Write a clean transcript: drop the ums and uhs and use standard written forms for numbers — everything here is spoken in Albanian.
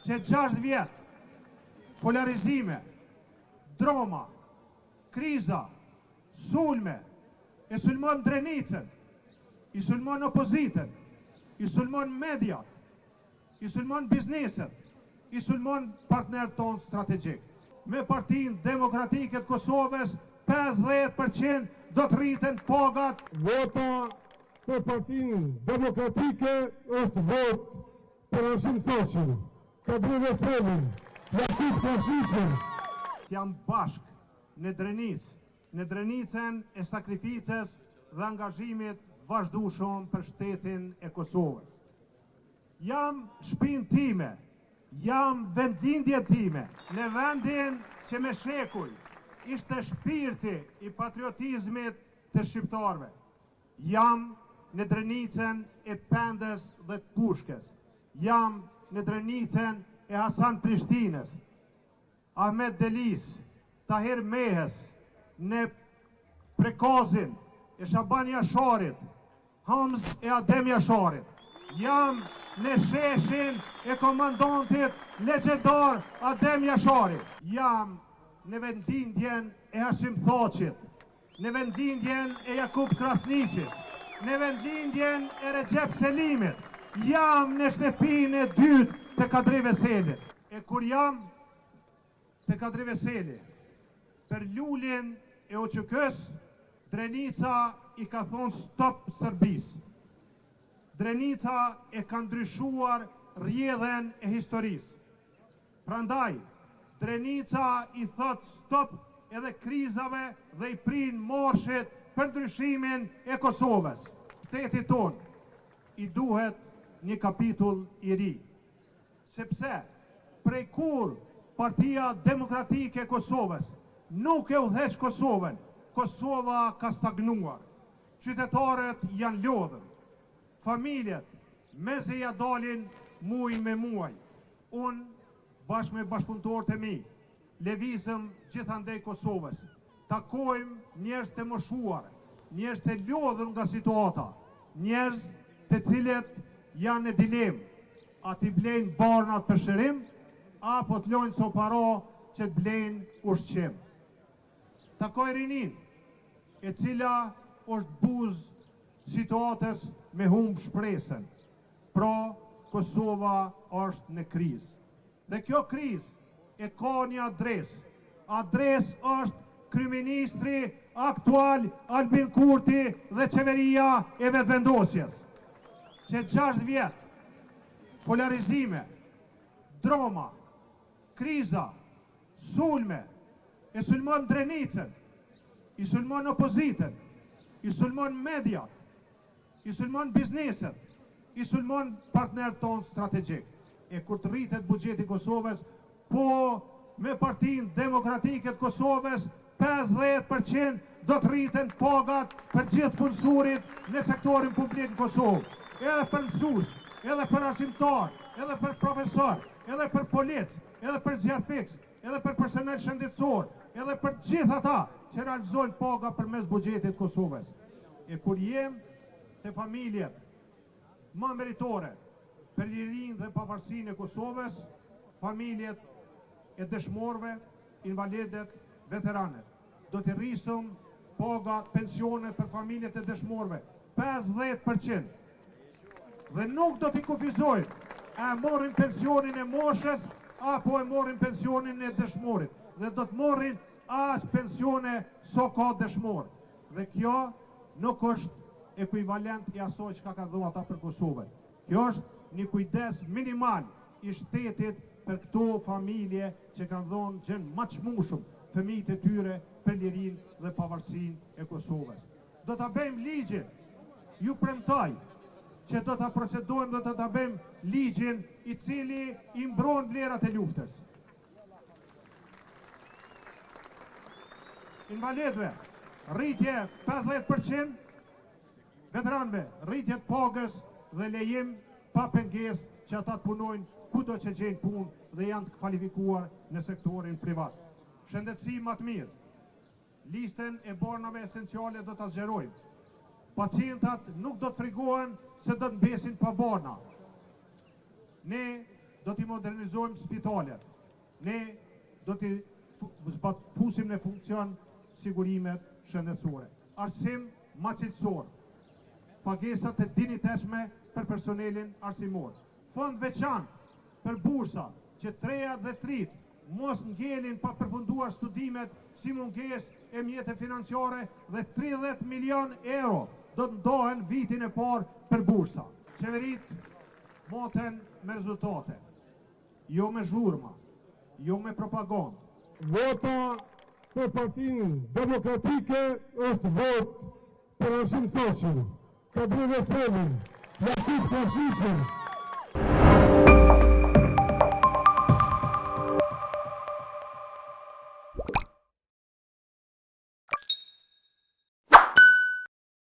që 6 vjetë polarizime, drama, kriza, sulme, e sulmon Drenicën, i sulmon opozitën, i sulmon mediat, i sulmon bizneset, i sulmon partner tonë strategjik. Me Partinë Demokratike të Kosovës, 50% do të rriten pagat. Vota për Partinë Demokratike është vot për Hashim Thoqin, Kadri Veselin, Jakub Krasniqin. Jam bashk në Drenicë, në Drenicën e sakrificës dhe angazhimit vazhdueshëm për shtetin e Kosovës. Jam shpinë time, jam vendlindje time, në vendin që me shekuj ishte shpirti i patriotizmit të shqiptarve. Jam në Drenicën e Pendës dhe të Pushkës. Jam në Drenicën e Hasan Prishtinës, Ahmet Delis, Tahir Mehës, në Prekazin e Shaban Jasharit, Hamz e Adem Jasharit. Jam në sheshin e komandantit legjendar Adem Jasharit. Jam në vendlindjen e Hashim Thoqit, në vendlindjen e Jakub Krasniqit, në vendlindjen e Recep Selimit. Jam në shtëpinë e dytë të Kadri Veselit. E kur jam të Kadri Veseli, për lullin e OÇK-s, Drenica i ka thonë stop Serbis. Drenica e ka ndryshuar rrjedhen e historisë. Prandaj, Drenica i thot stop edhe krizave dhe i prin morshit për ndryshimin e Kosovës. Shtetit ton i duhet një kapitull i ri. Sepse prej kur Partia Demokratike e Kosovës nuk e udhëheq Kosovën, Kosova ka stagnuar. Qytetarët janë lodhur. Familjet meze ja dalin muaj me muaj. Unë bashkë me bashkëpunëtorët e mi lëvizëm gjithandej Kosovës. Takojmë njerëz të moshuar, njerëz të lodhur nga situata, njerëz të cilët janë në dilemë, a t'i blejnë barnat për shërim, apo t'lojnë soparo që t'blejnë ushqim. Takoj rinin, e cila është buzë situatës me humb shpresën. Pra, Kosova është në krizë. Dhe kjo krizë e ka një adresë. Adresë është kryeministri aktual Albin Kurti dhe qeveria e vetëvendosjes. Që 6 vjetë polarizime, drama, kriza, sulme, e sulmon Drenicën, i sulmon opozitën, i sulmon mediat, i sulmon bizneset, i sulmon partner tonë strategjik. E kur të rritet buxheti Kosovës, po me Partinë Demokratike të Kosovës, 50% do të rriten pagat për gjithë punësurit në sektorin publik në Kosovë. Edhe për mësues, edhe për arsimtar, edhe për profesor, edhe për polic, edhe për zjarfiks, edhe për personel shëndetësor, edhe për gjithë ata që realizojnë paga përmes buxhetit Kosovës. E kur jem të familjet më meritore për lirinë dhe pavarësinë e Kosovës, familjet e dëshmorëve, invalidet, veteranet, do të rrisëm paga pensionet për familjet e dëshmorëve 50%. Dhe nuk do t'i kufizojnë, e morin pensionin e moshës, apo e morin pensionin e dëshmorit. Dhe do të morin as pensione so ka dëshmor. Dhe kjo nuk është ekuivalent i asoj që ka dhënë ata për Kosovën. Kjo është një kujdes minimal i shtetit për këto familje që kanë dhënë gjën më çmueshëm fëmijët e tyre për lirinë dhe pavarësinë e Kosovës. Do ta bëjmë ligjin, ju premtoj që do ta procedojmë dhe do ta bëjmë ligjin i cili i mbron vlerat e luftës. Invalidëve, rritje 50%, veteranëve, rritje të pagës dhe lejim pa pengesë që ata të punojnë kudo që gjejnë punë dhe janë të kvalifikuar në sektorin privat. Shëndetësi më të mirë, listën e bornave esenciale do ta zgjerojmë. Pacientat nuk do të frigohen se do të mbesin pa borna. Ne do t'i modernizojmë spitalet. Ne do t'i fusim në funksion sigurimet shëndetësore. Arsim ma cilësor, pagesat e dinjiteshme për personelin arsimor. Fond veçantë për bursa që treja dhe trit mos ngjenin pa përfunduar studimet si mungesë e mjete financiare dhe 30 milion euro do të ndohen vitin e parë për bursa. Qeverit moten me rezultate, jo me zhurma, jo me propagandë. Vota për Partinë Demokratike është vot për Arsim Thoqin, Kadri Veselin, Jakub Krasniqin,